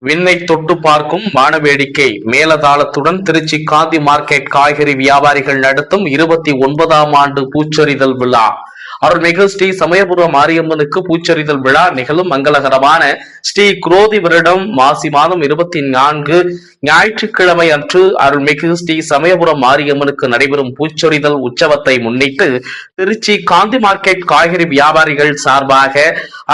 விண்ணை தொட்டு பார்க்கும் வானவேடிக்கை மேலதாளத்துடன் திருச்சி காந்தி மார்க்கெட் காய்கறி வியாபாரிகள் நடத்தும் 29ஆம் ஆண்டு பூச்சொரிதல் விழா. அருள்மிகு ஸ்ரீ சமயபுரம் மாரியம்மனுக்கு பூச்சொரிதல் விழா நிகழும் மங்களகரமான ஸ்ரீ குரோதி வருடம் மாசி மாதம் 24 ஞாயிற்றுக்கிழமை அன்று அருள்மிகு ஸ்ரீ சமயபுரம் மாரியம்மனுக்கு நடைபெறும் பூச்சொரிதல் உற்சவத்தை முன்னிட்டு திருச்சி காந்தி மார்க்கெட் காய்கறி வியாபாரிகள் சார்பாக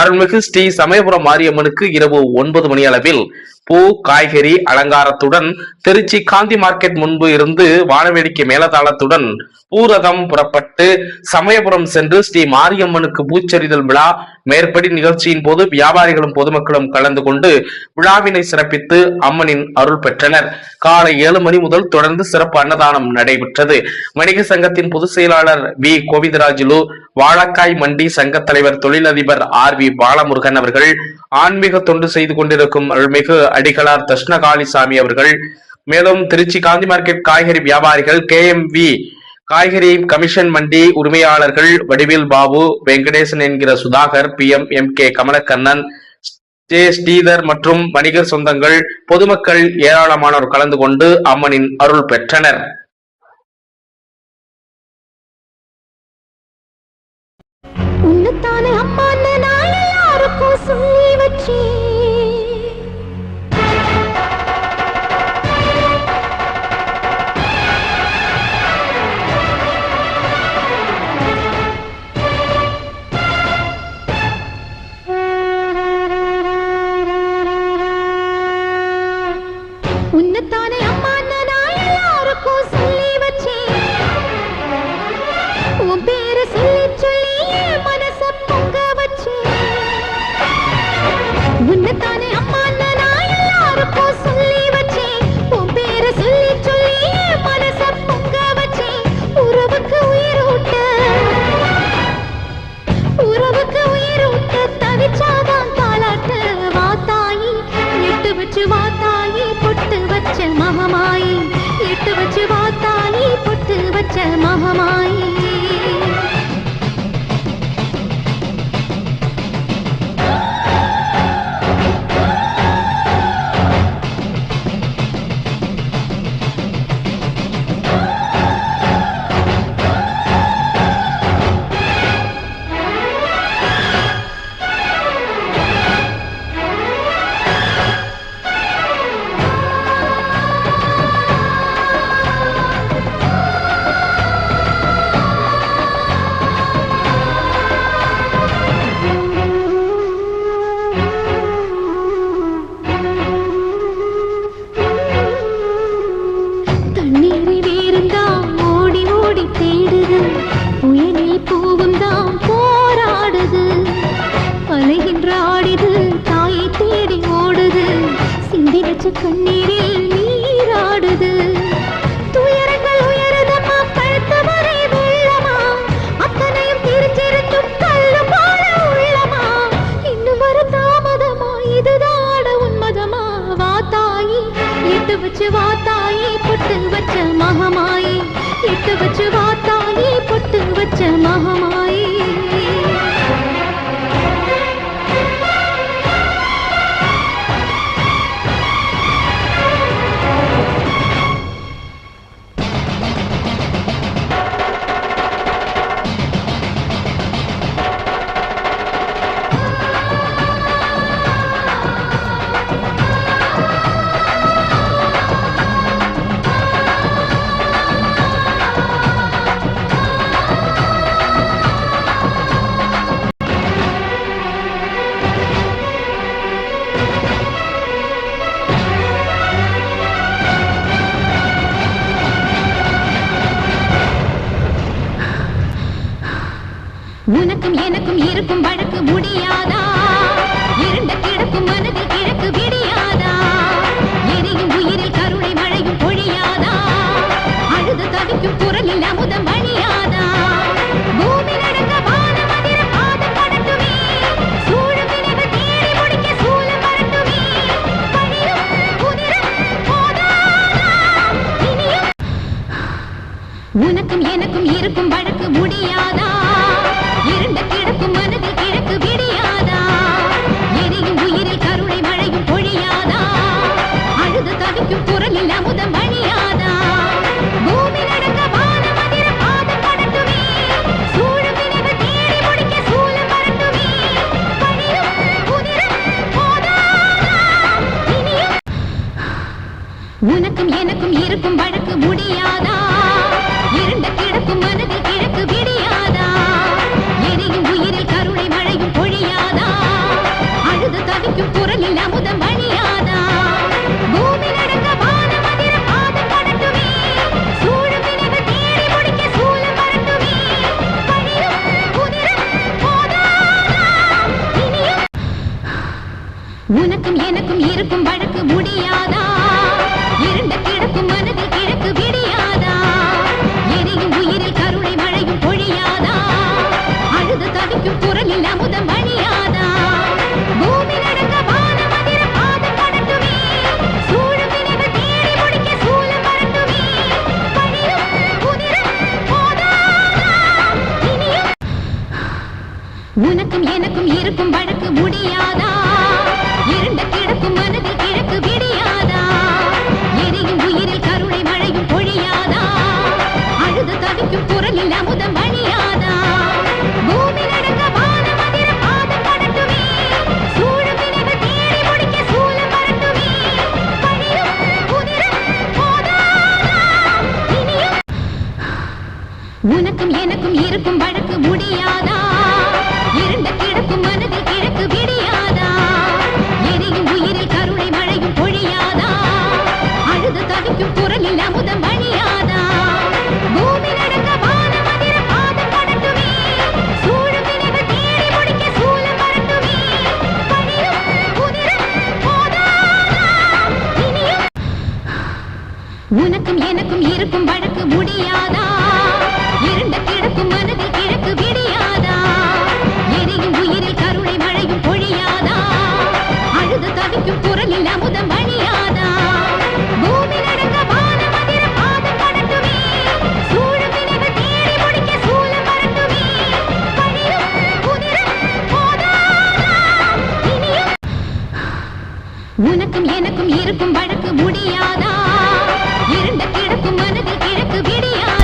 அருள்மிகு ஸ்ரீ சமயபுரம் மாரியம்மனுக்கு இரவு 9 மணி அளவில் பூ காய்கறி அலங்காரத்துடன் திருச்சி காந்தி மார்க்கெட் முன்பு இருந்து வானவேடிக்கை மேலதாளத்துடன் பூரதம் புறப்பட்டு சமயபுரம் சென்று ஸ்ரீ மாரியம்மனுக்கு பூச்சொரிதல் விழா மேற்படி நிகழ்ச்சியின் போது வியாபாரிகளும் பொதுமக்களும் கலந்து கொண்டு விழாவினை சிறப்பித்து அம்மனின் அருள் பெற்றனர். காலை 7 மணி முதல் தொடர்ந்து சிறப்பு அன்னதானம் நடைபெற்றது. வணிக சங்கத்தின் பொதுச் செயலாளர் வி கோவிந்தராஜுலு, வாழக்காய் மண்டி சங்க தலைவர் தொழிலதிபர் RV பாலமுருகன் அவர்கள், ஆன்மீக தொண்டு செய்து கொண்டிருக்கும் அருள்மிகு அடிகளார் தஷ்ணகாளிசாமி அவர்கள், மேலும் திருச்சி காந்தி மார்க்கெட் காய்கறி வியாபாரிகள் KMV காய்கறி கமிஷன் மண்டி உரிமையாளர்கள் வடிவேல் பாபு, வெங்கடேசன் என்கிற சுதாகர், PM MK கமலக்கண்ணன், ஸ்ரீதர் மற்றும் வணிகர் சொந்தங்கள் பொதுமக்கள் ஏராளமானோர் கலந்து கொண்டு அம்மனின் அருள் பெற்றனர். உன்னத்தானே அம்மா நான் எல்லாருக்கும் சொல்லி வச்சேன். உன் பேரை சொல்லி சொல்லி மனச பொங்க வச்சேன். உன்னத்தானே அம்மா நான் எல்லாருக்கும் சொல்லி வச்சேன். உன் பேரை சொல்லி சொல்லி மனச பொங்க வச்சேன். உறவுக்கு உயிரூட்ட தவிச்சாதான் தாளாட்ட வாத்தாயி எட்டு வச்சு வாத்தாயி பொட்டு வச்ச மகமாயி எட்டு வச்சு வாத்தாயி பொட்டு வச்ச மகமாயி. கண்ணீரில் நீராடுது. துயரங்கள் உயருதம்மா கழுத்து வரை வெள்ளமா. அத்தனையும் தெரிஞ்சிருக்கும் கல்லு போல உள்ளமா. இன்னும் வர தாமதமா இதுதாட உன்மதமா. வாத்தாயி எட்டு வச்சு வாத்தாயி பொட்டு வச்ச மகமாயி எட்டு வச்சு வாத்தாயி பொட்டு வச்ச மகமாயி. உனக்கும் எனக்கும் இருக்கும் வழக்கு முடியாதா? இருண்ட கிடக்கும் மனதில் கிழக்கு விடியாதா? எரியும் உயிரில் கருணை மழையும் பொழியாதா? அழுது தவிக்கும் குரலில் அமுதம் அழியாதா? பூமி நடக்க வானம் அதிர பாதம் படட்டுமே. சூழும் வினைகள் தேடி முடிக்க சூலம் வரட்டுமே. பணியும் புதிரும் போதாதா இனியும்? உனக்கும் எனக்கும் இருக்கும் வழக்கு முடியாதா? இருண்ட கிடக்கும் மனதில் கிழக்கு விடியாதா? எரியும் உயிரில் கருணை மழையும் பொழியாதா? உனக்கும் எனக்கும் இருக்கும் வழக்கு முடியாதா? இருண்ட கிடக்கும் மனதில் கிழக்கு விடியாதா? எரியும் உயிரில் கருணை மழையும் பொழியாதா? அழுது தவிக்கும் குரலில் அமுதம் வழியாதா? பூமி நடக்க வானம் அதிர பாதம் படட்டுமே, சூழும் வினைகள் தேடி முடிக்க சூலம் வரட்டுமே. பழியும் உதிரம் போதாதா? இனியும் உனக்கும் எனக்கும் இருக்கும் வழக்கு முடியாதா? இருண்ட கிடக்கும் மனதில் கிழக்கு விடியாதா? எரியும் உயிரில் கருணை மழையும் பொழியாதா? அழுது தவிக்கும் குரலில் அமுதம் வழியாதா? பூமி நடக்க வானம் அதிர பாதம் படட்டுமே, சூழும் வினைகள் தேடி முடிக்க சூலம் வரட்டுமே. பழியும் உதிரம் போதாதா? இனியும் உனக்கும் எனக்கும் இருக்கும் வழக்கு முடியாதா? இருண்ட கிடக்கும் மனதில் கிழக்கு விடியாதா? எரியும் உயிரில் கருணை மழையும் பொழியாதா? அழுது தவிக்கும் குரலில் அமுதம் வழியாதா? பூமி நடக்க வானம் அதிர பாதம் படட்டுமே, சூழும் வினைகள் தேடி முடிக்க சூலம் வரட்டுமே. பழியும் உதிரம் போதாதா? இனியும் உனக்கும் எனக்கும் இருக்கும் வழக்கு முடியாதா? இருண்ட கிடக்கும் மனதில் கிழக்கு விடியாதா? எரியும் உயிரில் கருணை மழையும் பொழியாதா? அழுது தவிக்கும் குரலில் அமுதம் வழியாதா? பூமி நடக்க வானம் அதிர பாதம் படட்டுமே, சூழும் வினைகள் தேடி முடிக்க சூலம் வரட்டுமே. பழியும் உதிரம் போதாதா? இனியும் உனக்கும் எனக்கும் இருக்கும் வழக்கு முடியாதா? இருண்ட கிடக்கும் மனதில் கிழக்கு விடியாதா? எரியும் உயிரில் கருணை மழையும் பொழியாதா? அழுது தவிக்கும் குரலில் அமுதம் வழியாதா? பூமி நடக்க வானம் அதிர பாதம் படட்டுமே, சூழும் வினைகள் தேடி முடிக்க சூலம் வரட்டுமே. பழியும் உதிரம் போதாதா? இனியும் உனக்கும் எனக்கும் இருக்கும் வழக்கு முடியாதா? இருண்ட கிடக்கும் மனதில் கிழக்கு விடியாதா?